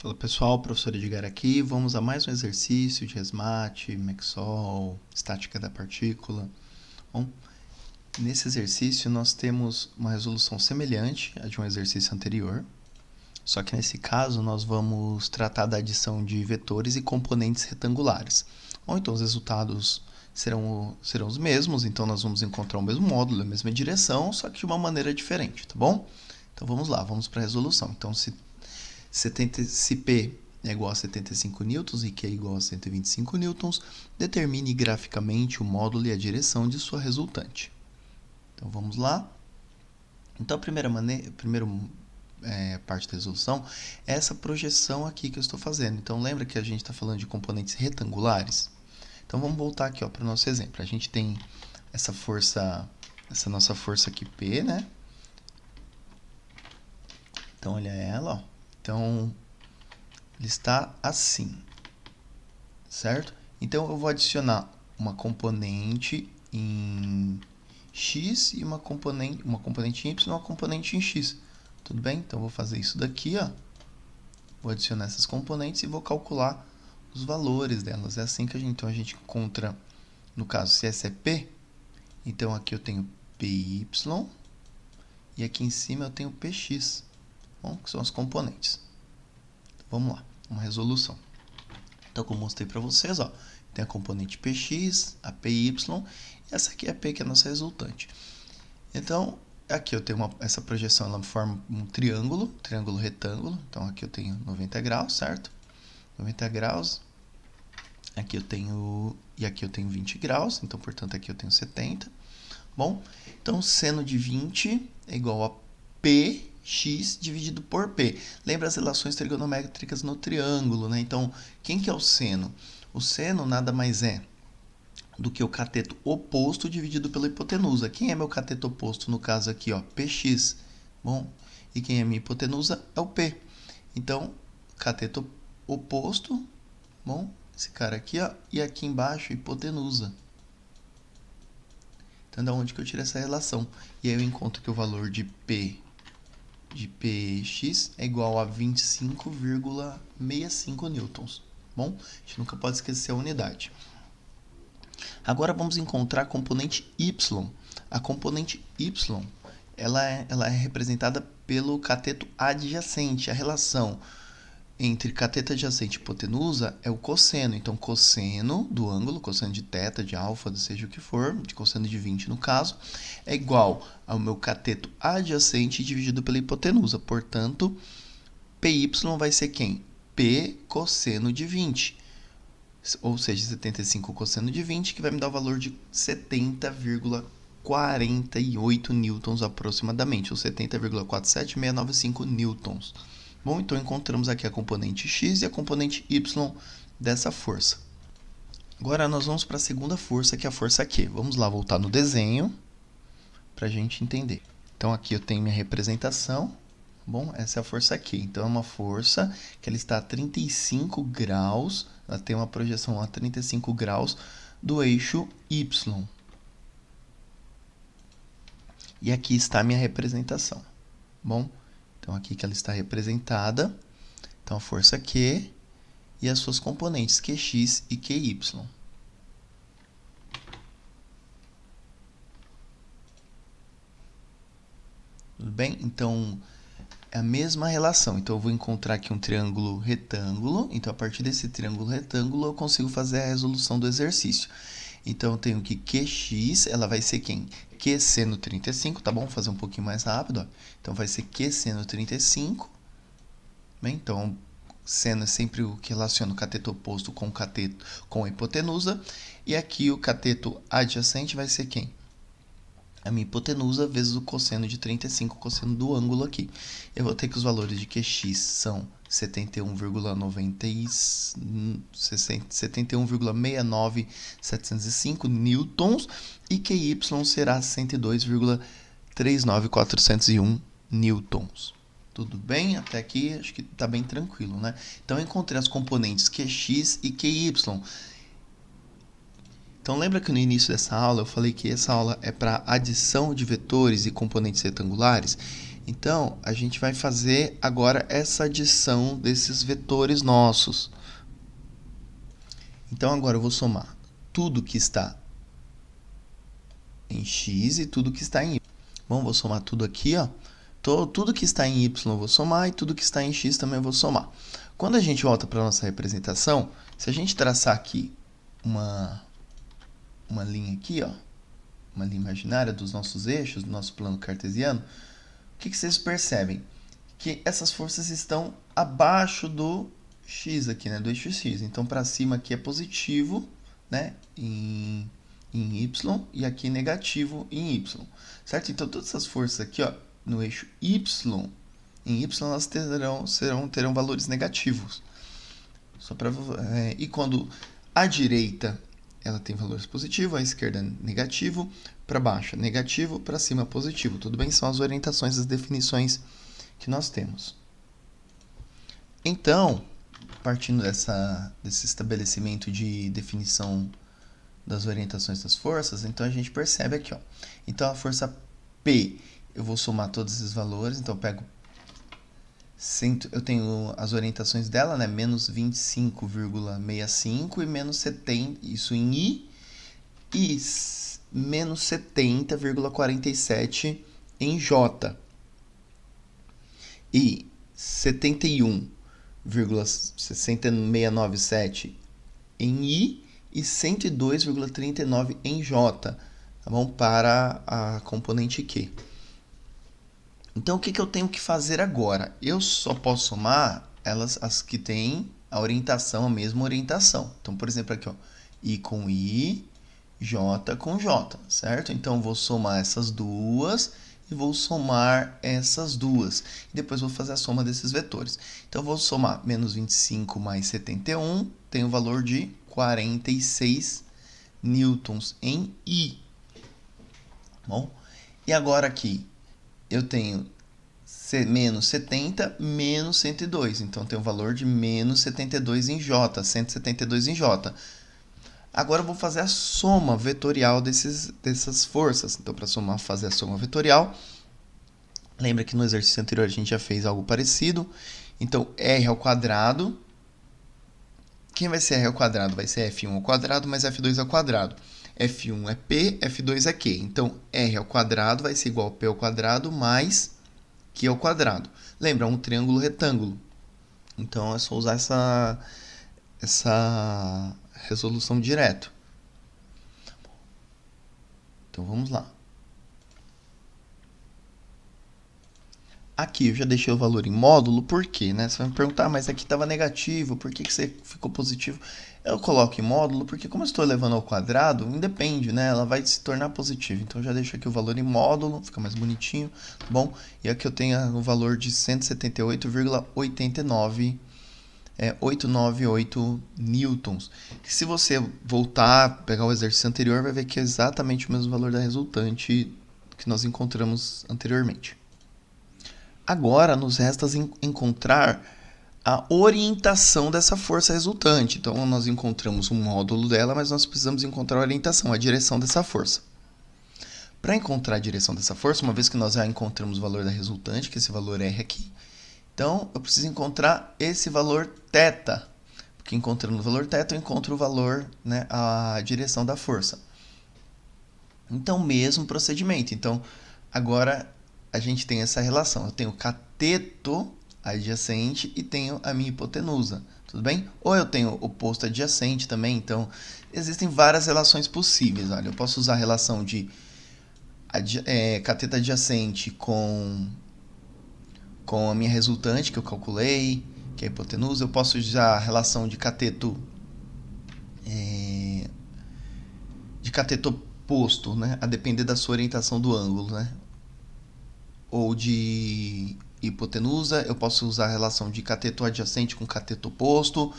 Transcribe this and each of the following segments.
Fala pessoal, professor Edgar aqui. Vamos a mais um exercício de RESMAT, Maxol, estática da partícula. Bom, nesse exercício nós temos uma resolução semelhante à de um exercício anterior, só que nesse caso nós vamos tratar da adição de vetores e componentes retangulares. Bom, então os resultados serão os mesmos, então nós vamos encontrar o mesmo módulo, a mesma direção, só que de uma maneira diferente, tá bom? Então vamos lá, vamos para a resolução. Então se P é igual a 75 newtons e Q é igual a 125 newtons, determine graficamente o módulo e a direção de sua resultante. Então vamos lá. Então a primeira parte da resolução é essa projeção aqui que eu estou fazendo. Então lembra que a gente está falando de componentes retangulares? Então vamos voltar aqui para o nosso exemplo. A gente tem essa nossa força aqui P, né? Então olha ela, ó. Então, ele está assim, certo? Então, eu vou adicionar uma componente em x e uma componente em y e uma componente em x. Tudo bem? Então, eu vou fazer isso daqui, ó. Vou adicionar essas componentes e vou calcular os valores delas. É assim que a gente encontra, no caso, se essa é P, então aqui eu tenho PY e aqui em cima eu tenho PX. Bom, que são as componentes. Então, vamos lá, uma resolução. Então, como eu mostrei para vocês, ó, tem a componente Px, a Py, e essa aqui é a P, que é a nossa resultante. Então, aqui eu tenho essa projeção, ela forma um triângulo retângulo. Então, aqui eu tenho 90 graus, certo? 90 graus. Aqui eu tenho, e aqui eu tenho 20 graus, então, portanto, aqui eu tenho 70. Bom, então, seno de 20 é igual a Px dividido por P. Lembra as relações trigonométricas no triângulo, né? Então, quem que é o seno? O seno nada mais é do que o cateto oposto dividido pela hipotenusa. Quem é meu cateto oposto? No caso aqui, ó, Px. Bom, e quem é minha hipotenusa é o P. Então, cateto oposto, bom, esse cara aqui, ó, e aqui embaixo, hipotenusa. Então, da onde que eu tiro essa relação? E aí eu encontro que o valor de P de Px é igual a 25,65 newtons. Bom, a gente nunca pode esquecer a unidade. Agora vamos encontrar a componente y. A componente y, ela é representada pelo cateto adjacente. A relação entre cateto adjacente e hipotenusa é o cosseno. Então, cosseno do ângulo, cosseno de θ, de alfa, seja o que for, de cosseno de 20 no caso, é igual ao meu cateto adjacente dividido pela hipotenusa. Portanto, PY vai ser quem? P cosseno de 20. Ou seja, 75 cosseno de 20, que vai me dar o valor de 70,48 newtons aproximadamente, ou 70,47695 newtons. Bom, então encontramos aqui a componente x e a componente y dessa força. Agora nós vamos para a segunda força, que é a força Q. Vamos lá voltar no desenho para a gente entender. Então aqui eu tenho minha representação. Bom, essa é a força Q. Então é uma força que ela está a 35 graus, ela tem uma projeção a 35 graus do eixo y. E aqui está a minha representação. Bom, então, aqui que ela está representada. Então, a força Q e as suas componentes Qx e Qy. Tudo bem? Então, é a mesma relação. Então, eu vou encontrar aqui um triângulo retângulo. Então, a partir desse triângulo retângulo, eu consigo fazer a resolução do exercício. Então, eu tenho que Qx, ela vai ser quem? Q seno 35, tá bom? Vou fazer um pouquinho mais rápido, ó. Então, vai ser Q seno 35. Bem, então, seno é sempre o que relaciona o cateto oposto com a hipotenusa. E aqui o cateto adjacente vai ser quem? A minha hipotenusa vezes o cosseno de 35, o cosseno do ângulo aqui. Eu vou ter que os valores de Qx são 71,69705 newtons e Qy será 102,39401 newtons. Tudo bem? Até aqui acho que está bem tranquilo, né? Então eu encontrei as componentes Qx e Qy. Então, lembra que no início dessa aula eu falei que essa aula é para adição de vetores e componentes retangulares? Então, a gente vai fazer agora essa adição desses vetores nossos. Então, agora eu vou somar tudo que está em x e tudo que está em y. Bom, vou somar tudo aqui, ó. Tudo que está em y eu vou somar e tudo que está em x também eu vou somar. Quando a gente volta para a nossa representação, se a gente traçar aqui uma linha aqui, ó, uma linha imaginária dos nossos eixos, do nosso plano cartesiano, o que vocês percebem? Que essas forças estão abaixo do x aqui, né, do eixo x. Então, para cima aqui é positivo, né, em y, e aqui negativo em y, certo? Então, todas essas forças aqui, ó, no eixo y, em y elas terão valores negativos. E quando a direita ela tem valores positivos, a esquerda negativo, para baixo negativo, para cima positivo. Tudo bem? São as orientações, as definições que nós temos. Então, partindo desse estabelecimento de definição das orientações das forças, então a gente percebe aqui, ó. Então a força P, eu vou somar todos esses valores, então eu tenho as orientações dela, né, menos 25,65 e menos 70, isso em I, e menos 70,47 em J. E 71,6697 em I e 102,39 em J, tá bom? Para a componente Q. Então, o que eu tenho que fazer agora? Eu só posso somar as que têm a mesma orientação. Então, por exemplo, aqui, ó, I com I, J com J, certo? Então, vou somar essas duas e vou somar essas duas. E depois vou fazer a soma desses vetores. Então, eu vou somar menos 25 mais 71, tem o valor de 46 newtons em I. Bom, e agora aqui, eu tenho menos 70 menos 102. Então, tem o valor de menos 72 em J, 172 em J. Agora, eu vou fazer a soma vetorial dessas forças. Então, para fazer a soma vetorial, lembra que no exercício anterior a gente já fez algo parecido. Então, R ao quadrado. Quem vai ser R ao quadrado? Vai ser F1 ao quadrado mais F2 ao quadrado. F1 é P, F2 é Q. Então, R ao quadrado vai ser igual a P ao quadrado mais Q ao quadrado. Lembra, um triângulo retângulo. Então, é só usar essa resolução direto. Então, vamos lá. Aqui eu já deixei o valor em módulo, por quê? Né? Você vai me perguntar, mas aqui estava negativo, por que você ficou positivo? Eu coloco em módulo porque como eu estou elevando ao quadrado, independe, né? Ela vai se tornar positiva. Então, eu já deixo aqui o valor em módulo, fica mais bonitinho, tá bom? E aqui eu tenho o valor de 178,898 newtons. Que se você voltar, pegar o exercício anterior, vai ver que é exatamente o mesmo valor da resultante que nós encontramos anteriormente. Agora, nos resta encontrar a orientação dessa força resultante. Então, nós encontramos um módulo dela, mas nós precisamos encontrar a orientação, a direção dessa força. Para encontrar a direção dessa força, uma vez que nós já encontramos o valor da resultante, que esse valor R aqui, então eu preciso encontrar esse valor θ. Porque encontrando o valor θ, eu encontro o valor, né, a direção da força. Então, mesmo procedimento. Então, agora a gente tem essa relação. Eu tenho o cateto adjacente e tenho a minha hipotenusa, tudo bem? Ou eu tenho o posto adjacente também, então existem várias relações possíveis. Olha, eu posso usar a relação de cateto adjacente com a minha resultante que eu calculei, que é a hipotenusa. Eu posso usar a relação de cateto oposto, né? A depender da sua orientação do ângulo, né? Ou de hipotenusa, eu posso usar a relação de cateto adjacente com cateto oposto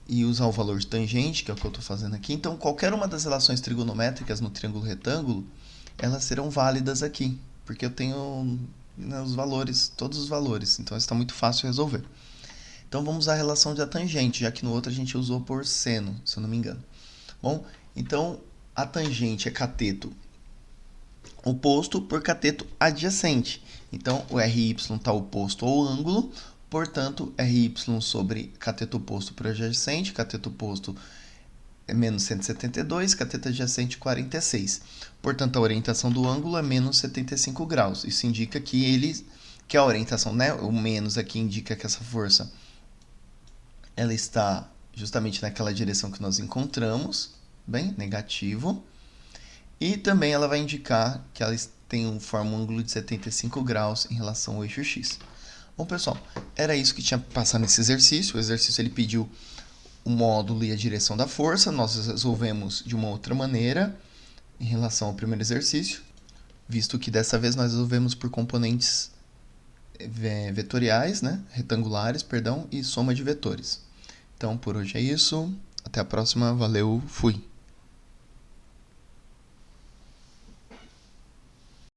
e usar o valor de tangente, que é o que eu estou fazendo aqui. Então, qualquer uma das relações trigonométricas no triângulo retângulo, elas serão válidas aqui, porque eu tenho, né, os valores, todos os valores, então está muito fácil resolver. Então, vamos usar a relação da tangente, já que no outro a gente usou por seno, se eu não me engano. Bom, então, a tangente é cateto oposto por cateto adjacente. Então, o RY está oposto ao ângulo, portanto, RY sobre cateto oposto para adjacente, cateto oposto é menos 172, cateto adjacente 46. Portanto, a orientação do ângulo é menos 75 graus. Isso indica que a orientação, né, o menos aqui indica que essa força ela está justamente naquela direção que nós encontramos, bem, negativo. E também ela vai indicar que ela forma um ângulo de 75 graus em relação ao eixo X. Bom, pessoal, era isso que tinha passado nesse exercício. O exercício ele pediu o módulo e a direção da força. Nós resolvemos de uma outra maneira em relação ao primeiro exercício, visto que dessa vez nós resolvemos por componentes vetoriais, né? Retangulares, perdão, e soma de vetores. Então, por hoje é isso. Até a próxima. Valeu, fui!